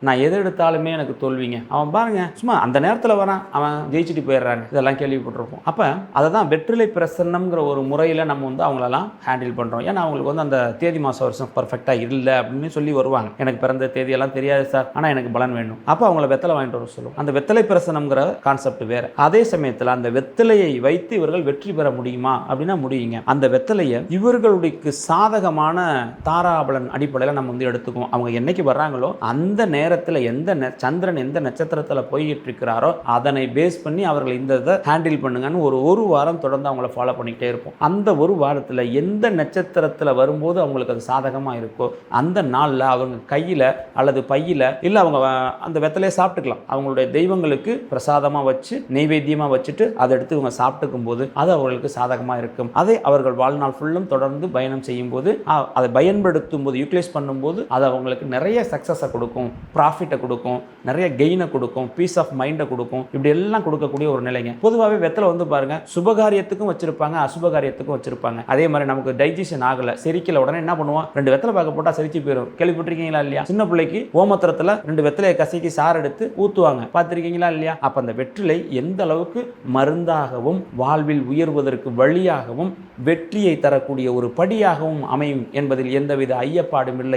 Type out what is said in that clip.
நான் எது எடுத்தாலுமே எனக்கு தோல்விங்க. அவன் பாருங்க சும்மா அந்த நேரத்தில் வரான், அவன் ஜெயிச்சுட்டு போயிடுறாங்க. இதெல்லாம் கேள்விப்பட்டிருப்போம். அப்போ அதை தான் வெற்றிலை பிரசன்னம்ங்கிற ஒரு முறையில் நம்ம வந்து அவங்களெல்லாம் ஹேண்டில் பண்ணுறோம். ஏன்னா அவங்களுக்கு வந்து அந்த தேதி மாதம் வருஷம் பர்ஃபெக்டாக இல்லை அப்படின்னு சொல்லி வருவாங்க. எனக்கு பிறந்த தேதியெல்லாம் தெரியாது சார், ஆனால் எனக்கு பலன் வேணும். அப்போ அவங்கள வெத்தலை வாங்கிட்டு வர சொல்லுவோம். அந்த வெத்தலை பிரசனம்ங்கிற கான்செப்ட் வேறு. அதே சமயத்தில் அந்த வெத்தலையை வைத்து இவர்கள் வெற்றி பெற முடியுமா அப்படின்னா முடியுங்க. அந்த வெத்தலையை இவர்களுடைய சாதகமான தாராபலன் அடிப்படையில் நம்ம வந்து எடுத்துக்குவோம். அவங்க என்னைக்கு வர்றாங்களோ அந்த நேரத்தில் எந்த சந்திரன் எந்த நட்சத்திரத்தில் போய்கிட்டு இருக்கிறாரோ அதனை பேஸ் பண்ணி அவர்கள் இந்த இதை ஹேண்டில் பண்ணுங்கன்னு ஒரு வாரம் தொடர்ந்து அவங்கள ஃபாலோ பண்ணிக்கிட்டே இருப்போம். அந்த ஒரு வாரத்தில் எந்த நட்சத்திரத்தில் வரும்போது அவங்களுக்கு அது சாதகமாக இருக்கோ அந்த நாளில் அவங்க கையில் அல்லது பையில் இல்லை அவங்க அந்த வெத்தலையை சாப்பிட்டுக்கலாம். அவங்களுடைய தெய்வங்களுக்கு பிரசாதமாக வச்சு நெய்வேத்தியமாக வச்சுட்டு அதை எடுத்து இவங்க சாப்பிட்டுக்கும் போது அது அவர்களுக்கு சாதகமாக இருக்கும். அதை அவர்கள் வாழ்நாள் ஃபுல்லும் தொடர்ந்து பயணம் செய்யும் போது அதை பயன்படுத்தும் போது யூட்டிலைஸ் பண்ணும்போது அது அவங்களுக்கு நிறைய சக்ஸஸை கொடுக்கும், ப்ராஃபிட்டை கொடுக்கும், நிறைய கெயினை கொடுக்கும், பீஸ் ஆஃப் மைண்டை கொடுக்கும். இப்படி எல்லாம் கொடுக்கக்கூடிய ஒரு நிலைங்க. பொதுவாகவே வெத்தலை வந்து பாருங்க சுபகாரியத்துக்கும் வச்சிருப்பாங்க, அசுபகாரியத்துக்கும் வச்சிருப்பாங்க. அதே மாதிரி நமக்கு டைஜஷன் ஆகலை, செரிக்கல, உடனே என்ன பண்ணுவோம், 2 வெத்தலை பாக்க போட்டா செரிச்சு போயிடும். கேள்விப்பட்டிருக்கீங்களா இல்லையா? சின்ன பிள்ளைக்கு ஓமத்திரத்தில் 2 வெத்தலையை கசக்கி சாறு எடுத்து ஊற்றுவாங்க, பார்த்துருக்கீங்களா இல்லையா? அப்போ அந்த வெற்றிலை எந்த அளவுக்கு மருந்தாகவும் வாழ்வில் உயர்வதற்கு வழியாகவும் வெற்றியை தரக்கூடிய ஒரு படியாகவும் அமையும் என்பதில் எந்தவித ஐயப்பாடும் இல்லை.